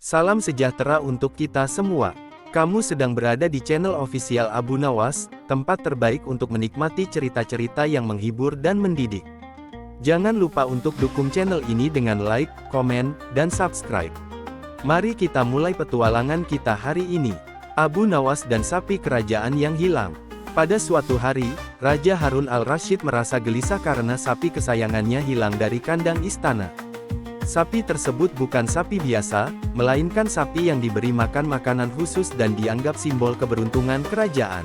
Salam sejahtera untuk kita semua. Kamu sedang berada di channel official Abu Nawas, tempat terbaik untuk menikmati cerita-cerita yang menghibur dan mendidik. Jangan lupa untuk dukung channel ini dengan like, komen, dan subscribe. Mari kita mulai petualangan kita hari ini. Abu Nawas dan sapi kerajaan yang hilang. Pada suatu hari, Raja Harun al-Rasyid merasa gelisah karena sapi kesayangannya hilang dari kandang istana. Sapi tersebut bukan sapi biasa, melainkan sapi yang diberi makan makanan khusus dan dianggap simbol keberuntungan kerajaan.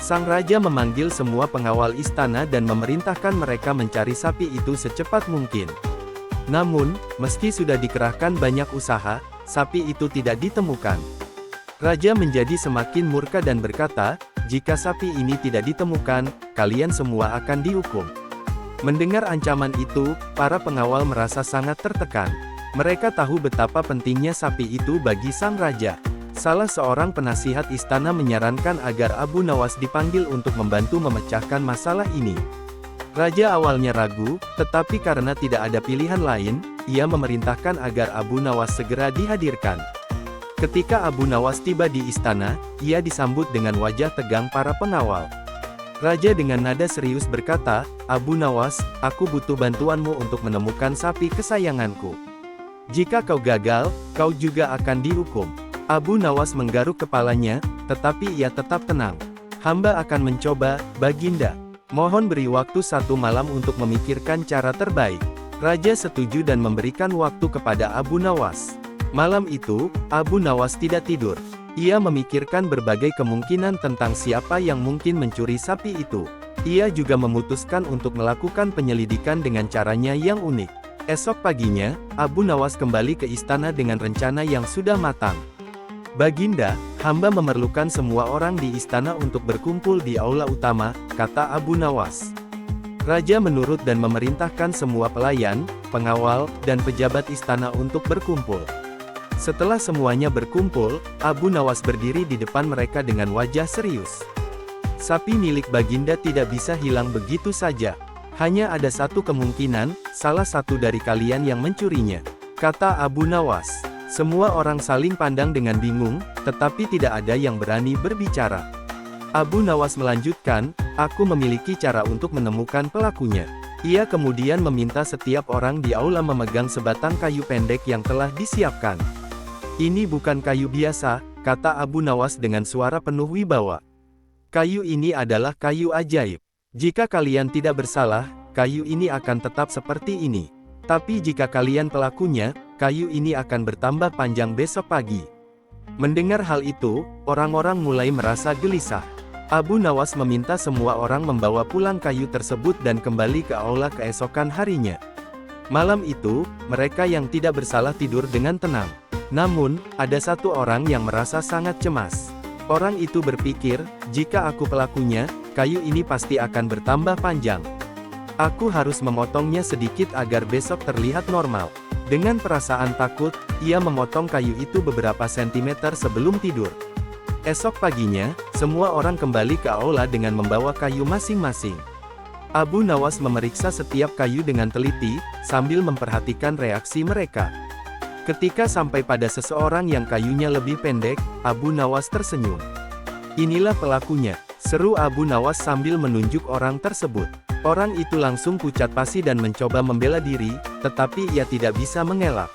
Sang raja memanggil semua pengawal istana dan memerintahkan mereka mencari sapi itu secepat mungkin. Namun, meski sudah dikerahkan banyak usaha, sapi itu tidak ditemukan. Raja menjadi semakin murka dan berkata, "Jika sapi ini tidak ditemukan, kalian semua akan dihukum." Mendengar ancaman itu, para pengawal merasa sangat tertekan. Mereka tahu betapa pentingnya sapi itu bagi sang raja. Salah seorang penasihat istana menyarankan agar Abu Nawas dipanggil untuk membantu memecahkan masalah ini. Raja awalnya ragu, tetapi karena tidak ada pilihan lain, ia memerintahkan agar Abu Nawas segera dihadirkan. Ketika Abu Nawas tiba di istana, ia disambut dengan wajah tegang para pengawal. Raja dengan nada serius berkata, "Abu Nawas, aku butuh bantuanmu untuk menemukan sapi kesayanganku. Jika kau gagal, kau juga akan dihukum." Abu Nawas menggaruk kepalanya, tetapi ia tetap tenang. "Hamba akan mencoba, Baginda. Mohon beri waktu 1 malam untuk memikirkan cara terbaik." Raja setuju dan memberikan waktu kepada Abu Nawas. Malam itu, Abu Nawas tidak tidur. Ia memikirkan berbagai kemungkinan tentang siapa yang mungkin mencuri sapi itu. Ia juga memutuskan untuk melakukan penyelidikan dengan caranya yang unik. Esok paginya, Abu Nawas kembali ke istana dengan rencana yang sudah matang. "Baginda, hamba memerlukan semua orang di istana untuk berkumpul di aula utama," kata Abu Nawas. Raja menurut dan memerintahkan semua pelayan, pengawal, dan pejabat istana untuk berkumpul. Setelah semuanya berkumpul, Abu Nawas berdiri di depan mereka dengan wajah serius. "Sapi milik Baginda tidak bisa hilang begitu saja. Hanya ada satu kemungkinan, salah satu dari kalian yang mencurinya," kata Abu Nawas. Semua orang saling pandang dengan bingung, tetapi tidak ada yang berani berbicara. Abu Nawas melanjutkan, "Aku memiliki cara untuk menemukan pelakunya." Ia kemudian meminta setiap orang di aula memegang sebatang kayu pendek yang telah disiapkan. "Ini bukan kayu biasa," kata Abu Nawas dengan suara penuh wibawa. "Kayu ini adalah kayu ajaib. Jika kalian tidak bersalah, kayu ini akan tetap seperti ini. Tapi jika kalian pelakunya, kayu ini akan bertambah panjang besok pagi." Mendengar hal itu, orang-orang mulai merasa gelisah. Abu Nawas meminta semua orang membawa pulang kayu tersebut dan kembali ke aula keesokan harinya. Malam itu, mereka yang tidak bersalah tidur dengan tenang. Namun, ada satu orang yang merasa sangat cemas. Orang itu berpikir, "Jika aku pelakunya, kayu ini pasti akan bertambah panjang. Aku harus memotongnya sedikit agar besok terlihat normal." Dengan perasaan takut, ia memotong kayu itu beberapa sentimeter sebelum tidur. Esok paginya, semua orang kembali ke aula dengan membawa kayu masing-masing. Abu Nawas memeriksa setiap kayu dengan teliti, sambil memperhatikan reaksi mereka. Ketika sampai pada seseorang yang kayunya lebih pendek, Abu Nawas tersenyum. "Inilah pelakunya," seru Abu Nawas sambil menunjuk orang tersebut. Orang itu langsung pucat pasi dan mencoba membela diri, tetapi ia tidak bisa mengelak.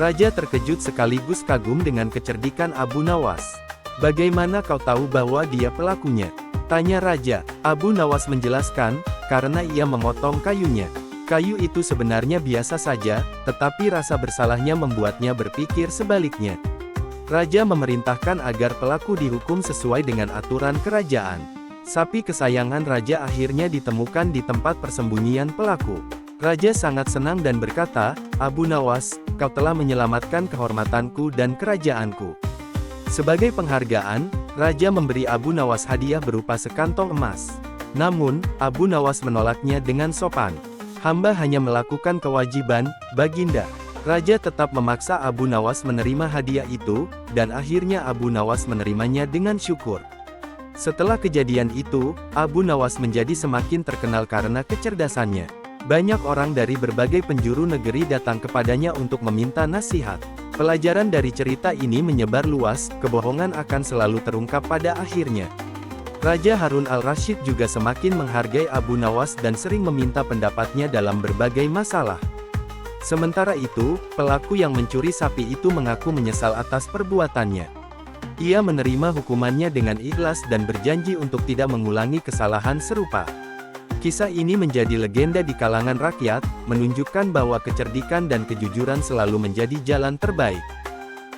Raja terkejut sekaligus kagum dengan kecerdikan Abu Nawas. "Bagaimana kau tahu bahwa dia pelakunya?" tanya Raja. Abu Nawas menjelaskan, "Karena ia memotong kayunya. Kayu itu sebenarnya biasa saja, tetapi rasa bersalahnya membuatnya berpikir sebaliknya." Raja memerintahkan agar pelaku dihukum sesuai dengan aturan kerajaan. Sapi kesayangan Raja akhirnya ditemukan di tempat persembunyian pelaku. Raja sangat senang dan berkata, "Abu Nawas, kau telah menyelamatkan kehormatanku dan kerajaanku." Sebagai penghargaan, Raja memberi Abu Nawas hadiah berupa sekantong emas. Namun, Abu Nawas menolaknya dengan sopan. "Hamba hanya melakukan kewajiban, Baginda." Raja tetap memaksa Abu Nawas menerima hadiah itu, dan akhirnya Abu Nawas menerimanya dengan syukur. Setelah kejadian itu, Abu Nawas menjadi semakin terkenal karena kecerdasannya. Banyak orang dari berbagai penjuru negeri datang kepadanya untuk meminta nasihat. Pelajaran dari cerita ini menyebar luas, kebohongan akan selalu terungkap pada akhirnya. Raja Harun al-Rasyid juga semakin menghargai Abu Nawas dan sering meminta pendapatnya dalam berbagai masalah. Sementara itu, pelaku yang mencuri sapi itu mengaku menyesal atas perbuatannya. Ia menerima hukumannya dengan ikhlas dan berjanji untuk tidak mengulangi kesalahan serupa. Kisah ini menjadi legenda di kalangan rakyat, menunjukkan bahwa kecerdikan dan kejujuran selalu menjadi jalan terbaik.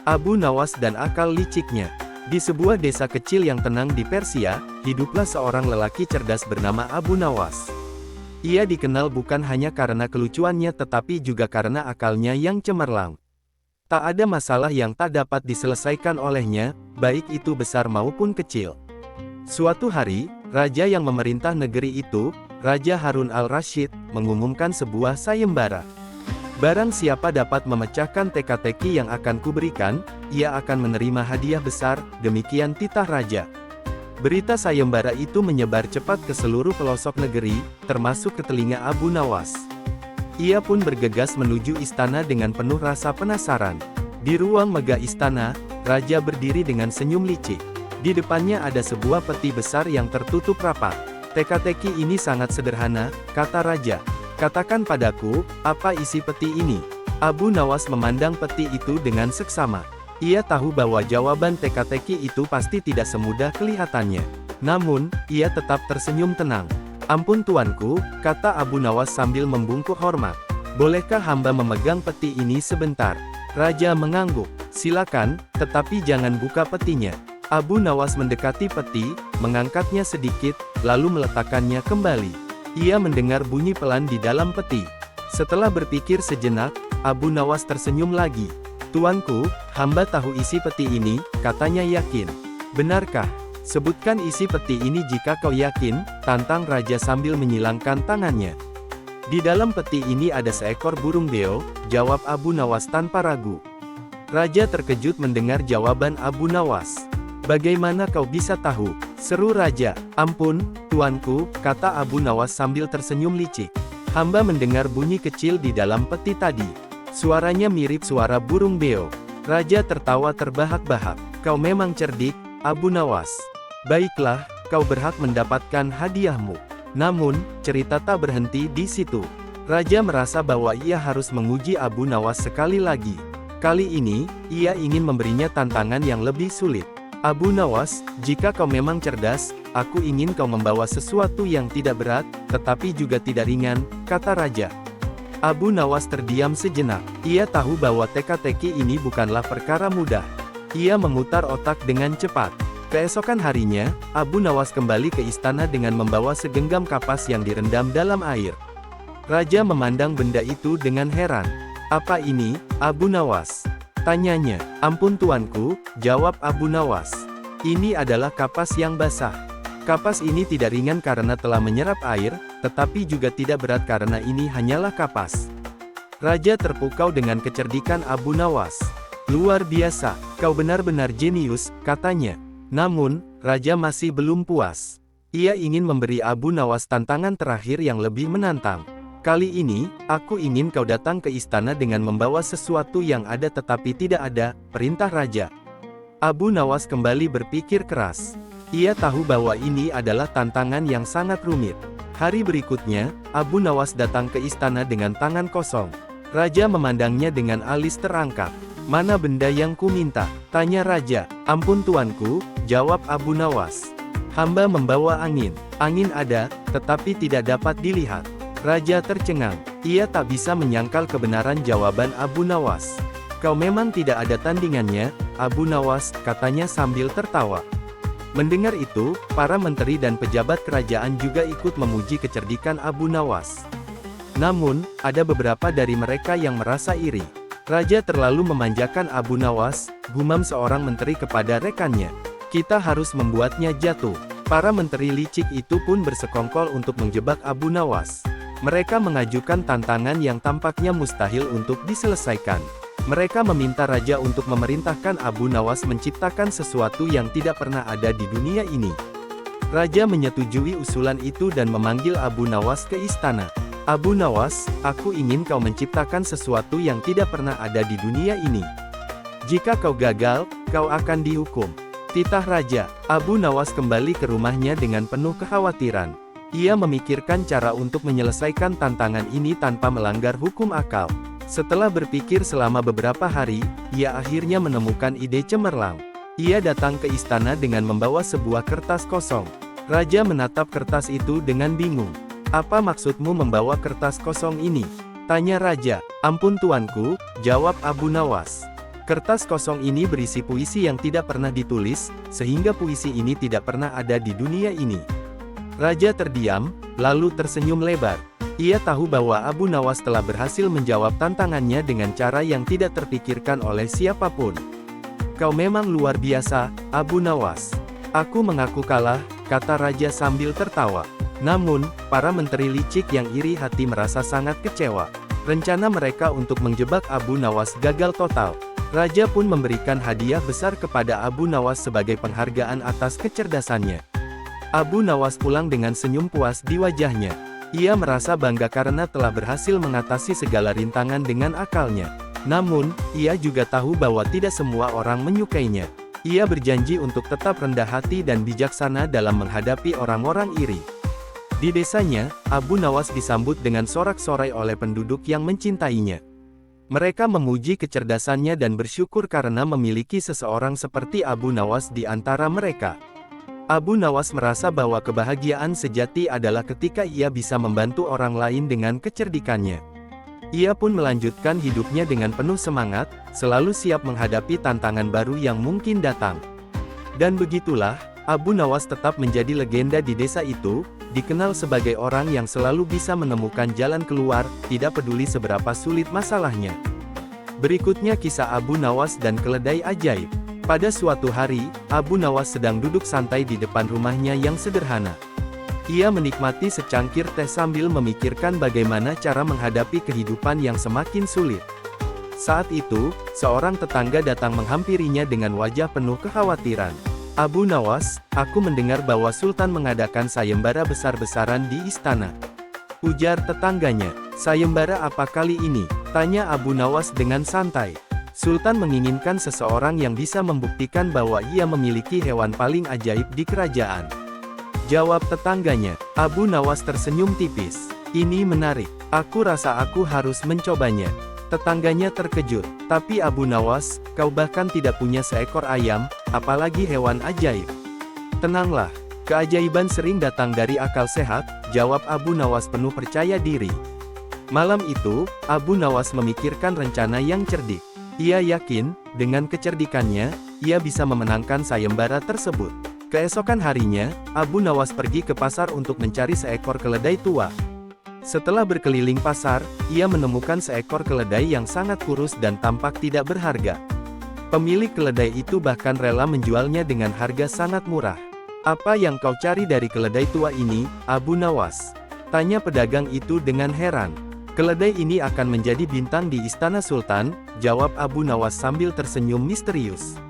Abu Nawas dan akal liciknya. Di sebuah desa kecil yang tenang di Persia, hiduplah seorang lelaki cerdas bernama Abu Nawas. Ia dikenal bukan hanya karena kelucuannya tetapi juga karena akalnya yang cemerlang. Tak ada masalah yang tak dapat diselesaikan olehnya, baik itu besar maupun kecil. Suatu hari, raja yang memerintah negeri itu, Raja Harun al-Rasyid, mengumumkan sebuah sayembara. Barang siapa dapat memecahkan teka-teki yang akan kuberikan, ia akan menerima hadiah besar, demikian titah raja. Berita sayembara itu menyebar cepat ke seluruh pelosok negeri, termasuk ke telinga Abu Nawas. Ia pun bergegas menuju istana dengan penuh rasa penasaran. Di ruang megah istana, raja berdiri dengan senyum licik. Di depannya ada sebuah peti besar yang tertutup rapat. Teka-teki ini sangat sederhana, kata raja. Katakan padaku, apa isi peti ini? Abu Nawas memandang peti itu dengan seksama. Ia tahu bahwa jawaban teka-teki itu pasti tidak semudah kelihatannya. Namun, ia tetap tersenyum tenang. Ampun tuanku, kata Abu Nawas sambil membungkuk hormat. Bolehkah hamba memegang peti ini sebentar? Raja mengangguk. Silakan, tetapi jangan buka petinya. Abu Nawas mendekati peti, mengangkatnya sedikit, lalu meletakkannya kembali. Ia mendengar bunyi pelan di dalam peti. Setelah berpikir sejenak, Abu Nawas tersenyum lagi. Tuanku, hamba tahu isi peti ini, katanya yakin. Benarkah? Sebutkan isi peti ini jika kau yakin, tantang raja sambil menyilangkan tangannya. Di dalam peti ini ada seekor burung beo, jawab Abu Nawas tanpa ragu. Raja terkejut mendengar jawaban Abu Nawas. Bagaimana kau bisa tahu? Seru raja. Ampun, tuanku, kata Abu Nawas sambil tersenyum licik. Hamba mendengar bunyi kecil di dalam peti tadi. Suaranya mirip suara burung beo. Raja tertawa terbahak-bahak. Kau memang cerdik, Abu Nawas. Baiklah, kau berhak mendapatkan hadiahmu. Namun, cerita tak berhenti di situ. Raja merasa bahwa ia harus menguji Abu Nawas sekali lagi. Kali ini, ia ingin memberinya tantangan yang lebih sulit. Abu Nawas, jika kau memang cerdas, aku ingin kau membawa sesuatu yang tidak berat, tetapi juga tidak ringan, kata raja. Abu Nawas terdiam sejenak. Ia tahu bahwa teka-teki ini bukanlah perkara mudah. Ia memutar otak dengan cepat. Keesokan harinya, Abu Nawas kembali ke istana dengan membawa segenggam kapas yang direndam dalam air. Raja memandang benda itu dengan heran. Apa ini, Abu Nawas? Tanyanya. Ampun tuanku, jawab Abu Nawas. Ini adalah kapas yang basah. Kapas ini tidak ringan karena telah menyerap air, tetapi juga tidak berat karena ini hanyalah kapas. Raja terpukau dengan kecerdikan Abu Nawas. Luar biasa, kau benar-benar jenius, katanya. Namun, raja masih belum puas. Ia ingin memberi Abu Nawas tantangan terakhir yang lebih menantang. Kali ini, aku ingin kau datang ke istana dengan membawa sesuatu yang ada tetapi tidak ada, perintah raja. Abu Nawas kembali berpikir keras. Ia tahu bahwa ini adalah tantangan yang sangat rumit. Hari berikutnya, Abu Nawas datang ke istana dengan tangan kosong. Raja memandangnya dengan alis terangkat. Mana benda yang kuminta? Tanya raja. Ampun tuanku, jawab Abu Nawas. Hamba membawa angin. Angin ada, tetapi tidak dapat dilihat. Raja tercengang. Ia tak bisa menyangkal kebenaran jawaban Abu Nawas. Kau memang tidak ada tandingannya, Abu Nawas, katanya sambil tertawa. Mendengar itu, para menteri dan pejabat kerajaan juga ikut memuji kecerdikan Abu Nawas. Namun, ada beberapa dari mereka yang merasa iri. Raja terlalu memanjakan Abu Nawas, gumam seorang menteri kepada rekannya. Kita harus membuatnya jatuh. Para menteri licik itu pun bersekongkol untuk menjebak Abu Nawas. Mereka mengajukan tantangan yang tampaknya mustahil untuk diselesaikan. Mereka meminta raja untuk memerintahkan Abu Nawas menciptakan sesuatu yang tidak pernah ada di dunia ini. Raja menyetujui usulan itu dan memanggil Abu Nawas ke istana. Abu Nawas, aku ingin kau menciptakan sesuatu yang tidak pernah ada di dunia ini. Jika kau gagal, kau akan dihukum. Titah Raja, Abu Nawas kembali ke rumahnya dengan penuh kekhawatiran. Ia memikirkan cara untuk menyelesaikan tantangan ini tanpa melanggar hukum akal. Setelah berpikir selama beberapa hari, ia akhirnya menemukan ide cemerlang. Ia datang ke istana dengan membawa sebuah kertas kosong. Raja menatap kertas itu dengan bingung. "Apa maksudmu membawa kertas kosong ini?" tanya Raja. "Ampun tuanku," jawab Abu Nawas. "Kertas kosong ini berisi puisi yang tidak pernah ditulis, sehingga puisi ini tidak pernah ada di dunia ini." Raja terdiam, lalu tersenyum lebar. Ia tahu bahwa Abu Nawas telah berhasil menjawab tantangannya dengan cara yang tidak terpikirkan oleh siapapun. "Kau memang luar biasa, Abu Nawas." "Aku mengaku kalah," kata Raja sambil tertawa. Namun, para menteri licik yang iri hati merasa sangat kecewa. Rencana mereka untuk menjebak Abu Nawas gagal total. Raja pun memberikan hadiah besar kepada Abu Nawas sebagai penghargaan atas kecerdasannya. Abu Nawas pulang dengan senyum puas di wajahnya. Ia merasa bangga karena telah berhasil mengatasi segala rintangan dengan akalnya. Namun, ia juga tahu bahwa tidak semua orang menyukainya. Ia berjanji untuk tetap rendah hati dan bijaksana dalam menghadapi orang-orang iri. Di desanya, Abu Nawas disambut dengan sorak-sorai oleh penduduk yang mencintainya. Mereka memuji kecerdasannya dan bersyukur karena memiliki seseorang seperti Abu Nawas di antara mereka. Abu Nawas merasa bahwa kebahagiaan sejati adalah ketika ia bisa membantu orang lain dengan kecerdikannya. Ia pun melanjutkan hidupnya dengan penuh semangat, selalu siap menghadapi tantangan baru yang mungkin datang. Dan begitulah, Abu Nawas tetap menjadi legenda di desa itu, dikenal sebagai orang yang selalu bisa menemukan jalan keluar, tidak peduli seberapa sulit masalahnya. Berikutnya kisah Abu Nawas dan keledai ajaib. Pada suatu hari, Abu Nawas sedang duduk santai di depan rumahnya yang sederhana. Ia menikmati secangkir teh sambil memikirkan bagaimana cara menghadapi kehidupan yang semakin sulit. Saat itu, seorang tetangga datang menghampirinya dengan wajah penuh kekhawatiran. "Abu Nawas, aku mendengar bahwa Sultan mengadakan sayembara besar-besaran di istana," ujar tetangganya. "Sayembara apa kali ini?" tanya Abu Nawas dengan santai. "Sultan menginginkan seseorang yang bisa membuktikan bahwa ia memiliki hewan paling ajaib di kerajaan," jawab tetangganya. Abu Nawas tersenyum tipis. "Ini menarik. Aku rasa aku harus mencobanya." Tetangganya terkejut. "Tapi Abu Nawas, kau bahkan tidak punya seekor ayam, apalagi hewan ajaib." "Tenanglah. Keajaiban sering datang dari akal sehat," jawab Abu Nawas penuh percaya diri. Malam itu, Abu Nawas memikirkan rencana yang cerdik. Ia yakin, dengan kecerdikannya, ia bisa memenangkan sayembara tersebut. Keesokan harinya, Abu Nawas pergi ke pasar untuk mencari seekor keledai tua. Setelah berkeliling pasar, ia menemukan seekor keledai yang sangat kurus dan tampak tidak berharga. Pemilik keledai itu bahkan rela menjualnya dengan harga sangat murah. "Apa yang kau cari dari keledai tua ini, Abu Nawas?" tanya pedagang itu dengan heran. "Keledai ini akan menjadi bintang di istana Sultan," jawab Abu Nawas sambil tersenyum misterius.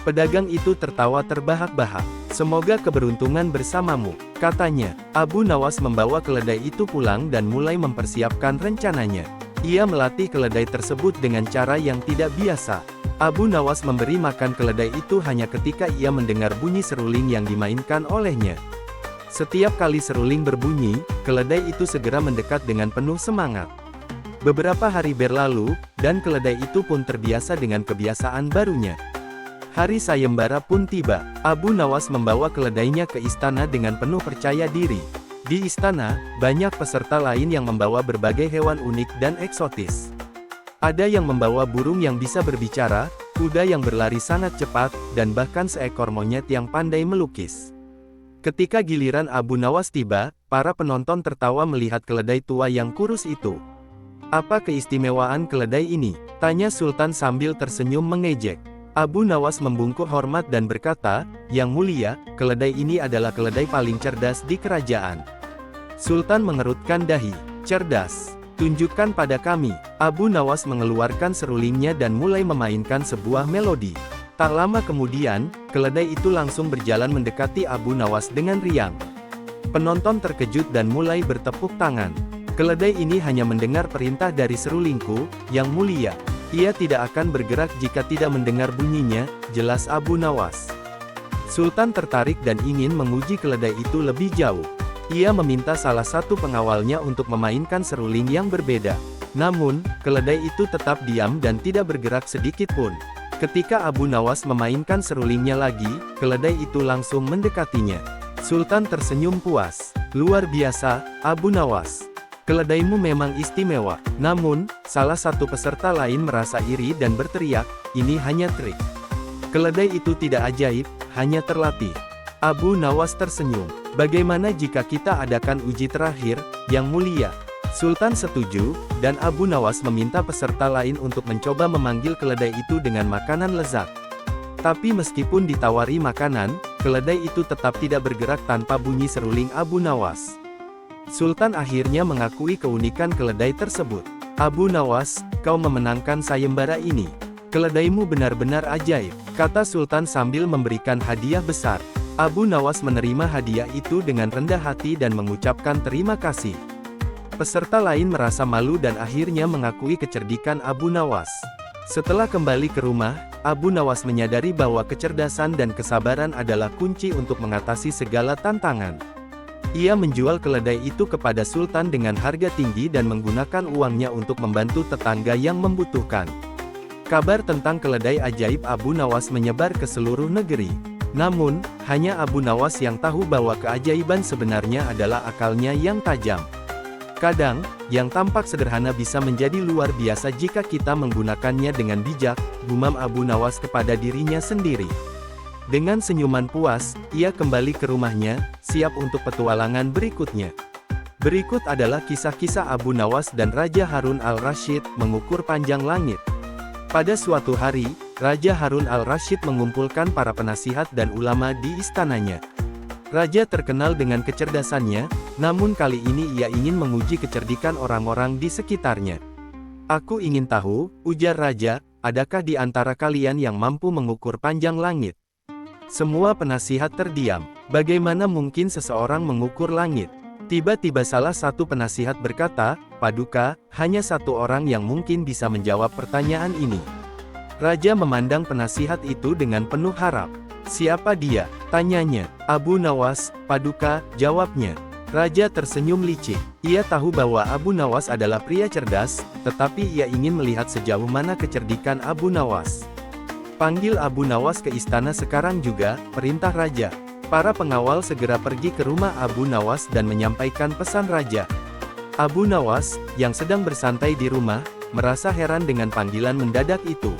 Pedagang itu tertawa terbahak-bahak. "Semoga keberuntungan bersamamu," katanya. Abu Nawas membawa keledai itu pulang dan mulai mempersiapkan rencananya. Ia melatih keledai tersebut dengan cara yang tidak biasa. Abu Nawas memberi makan keledai itu hanya ketika ia mendengar bunyi seruling yang dimainkan olehnya. Setiap kali seruling berbunyi, keledai itu segera mendekat dengan penuh semangat. Beberapa hari berlalu, dan keledai itu pun terbiasa dengan kebiasaan barunya. Hari sayembara pun tiba. Abu Nawas membawa keledainya ke istana dengan penuh percaya diri. Di istana, banyak peserta lain yang membawa berbagai hewan unik dan eksotis. Ada yang membawa burung yang bisa berbicara, kuda yang berlari sangat cepat, dan bahkan seekor monyet yang pandai melukis. Ketika giliran Abu Nawas tiba, para penonton tertawa melihat keledai tua yang kurus itu. "Apa keistimewaan keledai ini?" tanya Sultan sambil tersenyum mengejek. Abu Nawas membungkuk hormat dan berkata, "Yang mulia, keledai ini adalah keledai paling cerdas di kerajaan." Sultan mengerutkan dahi. "Cerdas? Tunjukkan pada kami." Abu Nawas mengeluarkan serulingnya dan mulai memainkan sebuah melodi. Tak lama kemudian, keledai itu langsung berjalan mendekati Abu Nawas dengan riang. Penonton terkejut dan mulai bertepuk tangan. "Keledai ini hanya mendengar perintah dari serulingku, Yang Mulia," Ia tidak akan bergerak jika tidak mendengar bunyinya, jelas Abu Nawas. Sultan tertarik dan ingin menguji keledai itu lebih jauh. Ia meminta salah satu pengawalnya untuk memainkan seruling yang berbeda. Namun, keledai itu tetap diam dan tidak bergerak sedikit pun. Ketika Abu Nawas memainkan serulingnya lagi, keledai itu langsung mendekatinya. Sultan tersenyum puas. Luar biasa, Abu Nawas. Keledaimu memang istimewa. Namun, salah satu peserta lain merasa iri dan berteriak, ini hanya trik. Keledai itu tidak ajaib, hanya terlatih. Abu Nawas tersenyum. Bagaimana jika kita adakan uji terakhir, Yang Mulia? Sultan setuju, dan Abu Nawas meminta peserta lain untuk mencoba memanggil keledai itu dengan makanan lezat. Tapi meskipun ditawari makanan, keledai itu tetap tidak bergerak tanpa bunyi seruling Abu Nawas. Sultan akhirnya mengakui keunikan keledai tersebut. Abu Nawas, kau memenangkan sayembara ini. Keledaimu benar-benar ajaib, kata Sultan sambil memberikan hadiah besar. Abu Nawas menerima hadiah itu dengan rendah hati dan mengucapkan terima kasih. Peserta lain merasa malu dan akhirnya mengakui kecerdikan Abu Nawas. Setelah kembali ke rumah, Abu Nawas menyadari bahwa kecerdasan dan kesabaran adalah kunci untuk mengatasi segala tantangan. Ia menjual keledai itu kepada Sultan dengan harga tinggi dan menggunakan uangnya untuk membantu tetangga yang membutuhkan. Kabar tentang keledai ajaib Abu Nawas menyebar ke seluruh negeri. Namun, hanya Abu Nawas yang tahu bahwa keajaiban sebenarnya adalah akalnya yang tajam. Kadang, yang tampak sederhana bisa menjadi luar biasa jika kita menggunakannya dengan bijak, gumam Abu Nawas kepada dirinya sendiri. Dengan senyuman puas, ia kembali ke rumahnya, siap untuk petualangan berikutnya. Berikut adalah kisah-kisah Abu Nawas dan Raja Harun al-Rasyid mengukur panjang langit. Pada suatu hari, Raja Harun al-Rasyid mengumpulkan para penasihat dan ulama di istananya. Raja terkenal dengan kecerdasannya, namun kali ini ia ingin menguji kecerdikan orang-orang di sekitarnya. Aku ingin tahu, ujar Raja, adakah di antara kalian yang mampu mengukur panjang langit? Semua penasihat terdiam. Bagaimana mungkin seseorang mengukur langit? Tiba-tiba salah satu penasihat berkata, Paduka, hanya satu orang yang mungkin bisa menjawab pertanyaan ini. Raja memandang penasihat itu dengan penuh harap. Siapa dia? Tanyanya. Abu Nawas, Paduka, jawabnya. Raja tersenyum licik. Ia tahu bahwa Abu Nawas adalah pria cerdas, tetapi ia ingin melihat sejauh mana kecerdikan Abu Nawas. Panggil Abu Nawas ke istana sekarang juga, perintah Raja. Para pengawal segera pergi ke rumah Abu Nawas dan menyampaikan pesan Raja. Abu Nawas, yang sedang bersantai di rumah, merasa heran dengan panggilan mendadak itu.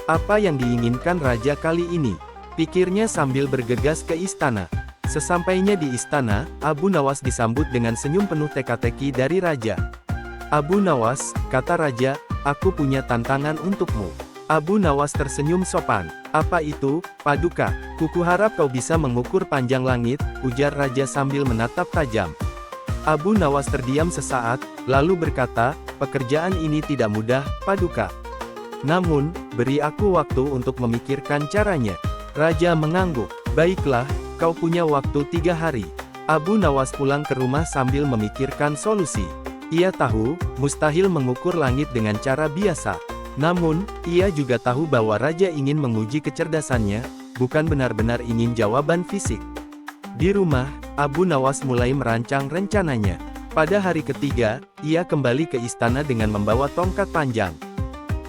Apa yang diinginkan Raja kali ini? Pikirnya sambil bergegas ke istana. Sesampainya di istana, Abu Nawas disambut dengan senyum penuh teka-teki dari Raja. Abu Nawas, kata Raja, aku punya tantangan untukmu. Abu Nawas tersenyum sopan. Apa itu, Paduka? Kuharap kau bisa mengukur panjang langit, ujar Raja sambil menatap tajam. Abu Nawas terdiam sesaat, lalu berkata, pekerjaan ini tidak mudah, Paduka. Namun, beri aku waktu untuk memikirkan caranya. Raja mengangguk. Baiklah, kau punya waktu 3 hari. Abu Nawas pulang ke rumah sambil memikirkan solusi. Ia tahu, mustahil mengukur langit dengan cara biasa. Namun, ia juga tahu bahwa Raja ingin menguji kecerdasannya, bukan benar-benar ingin jawaban fisik. Di rumah, Abu Nawas mulai merancang rencananya. Pada hari ketiga, ia kembali ke istana dengan membawa tongkat panjang.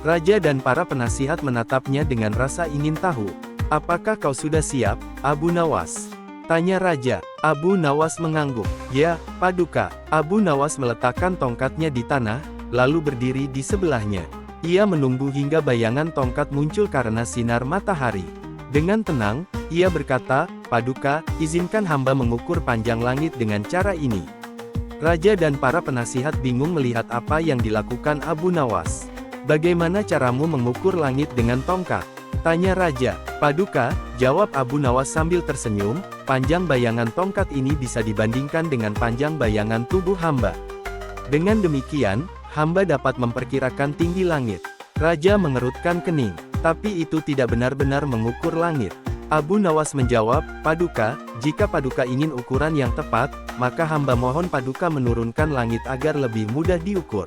Raja dan para penasihat menatapnya dengan rasa ingin tahu. Apakah kau sudah siap, Abu Nawas? Tanya Raja. Abu Nawas mengangguk. Ya, Paduka. Abu Nawas meletakkan tongkatnya di tanah, lalu berdiri di sebelahnya. Ia menunggu hingga bayangan tongkat muncul karena sinar matahari. Dengan tenang, ia berkata, Paduka, izinkan hamba mengukur panjang langit dengan cara ini. Raja dan para penasihat bingung melihat apa yang dilakukan Abu Nawas. Bagaimana caramu mengukur langit dengan tongkat? Tanya Raja. Paduka, jawab Abu Nawas sambil tersenyum, panjang bayangan tongkat ini bisa dibandingkan dengan panjang bayangan tubuh hamba. Dengan demikian, hamba dapat memperkirakan tinggi langit. Raja mengerutkan kening. Tapi itu tidak benar-benar mengukur langit. Abu Nawas menjawab, Paduka, jika Paduka ingin ukuran yang tepat, maka hamba mohon Paduka menurunkan langit agar lebih mudah diukur.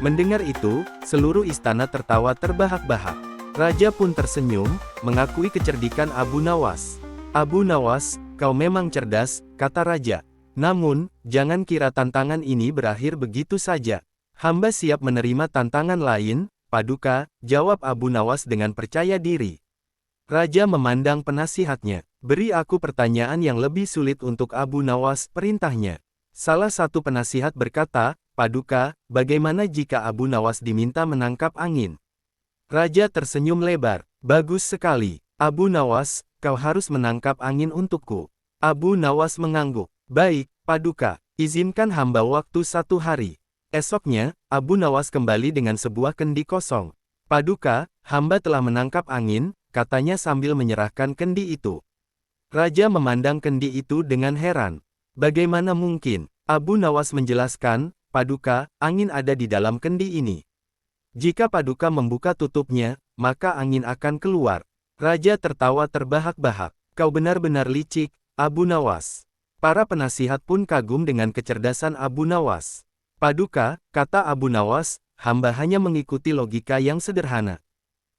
Mendengar itu, seluruh istana tertawa terbahak-bahak. Raja pun tersenyum, mengakui kecerdikan Abu Nawas. Abu Nawas, kau memang cerdas, kata raja. Namun, jangan kira tantangan ini berakhir begitu saja. Hamba siap menerima tantangan lain, Paduka, jawab Abu Nawas dengan percaya diri. Raja memandang penasihatnya. Beri aku pertanyaan yang lebih sulit untuk Abu Nawas, perintahnya. Salah satu penasihat berkata, Paduka, bagaimana jika Abu Nawas diminta menangkap angin? Raja tersenyum lebar. Bagus sekali. Abu Nawas, kau harus menangkap angin untukku. Abu Nawas mengangguk. Baik, Paduka, izinkan hamba waktu 1 hari. Esoknya, Abu Nawas kembali dengan sebuah kendi kosong. Paduka, hamba telah menangkap angin, katanya sambil menyerahkan kendi itu. Raja memandang kendi itu dengan heran. Bagaimana mungkin? Abu Nawas menjelaskan, Paduka, angin ada di dalam kendi ini. Jika Paduka membuka tutupnya, maka angin akan keluar. Raja tertawa terbahak-bahak. Kau benar-benar licik, Abu Nawas. Para penasihat pun kagum dengan kecerdasan Abu Nawas. Paduka, kata Abu Nawas, hamba hanya mengikuti logika yang sederhana.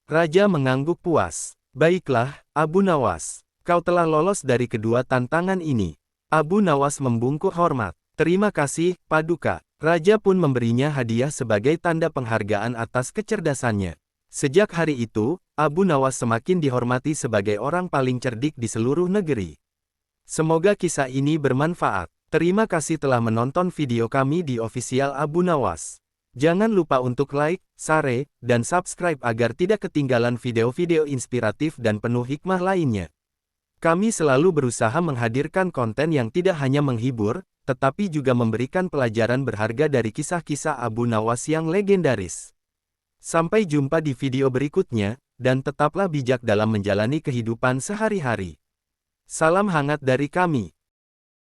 Raja mengangguk puas. Baiklah, Abu Nawas. Kau telah lolos dari kedua tantangan ini. Abu Nawas membungkuk hormat. Terima kasih, Paduka. Raja pun memberinya hadiah sebagai tanda penghargaan atas kecerdasannya. Sejak hari itu, Abu Nawas semakin dihormati sebagai orang paling cerdik di seluruh negeri. Semoga kisah ini bermanfaat. Terima kasih telah menonton video kami di official Abu Nawas. Jangan lupa untuk like, share, dan subscribe agar tidak ketinggalan video-video inspiratif dan penuh hikmah lainnya. Kami selalu berusaha menghadirkan konten yang tidak hanya menghibur, tetapi juga memberikan pelajaran berharga dari kisah-kisah Abu Nawas yang legendaris. Sampai jumpa di video berikutnya, dan tetaplah bijak dalam menjalani kehidupan sehari-hari. Salam hangat dari kami.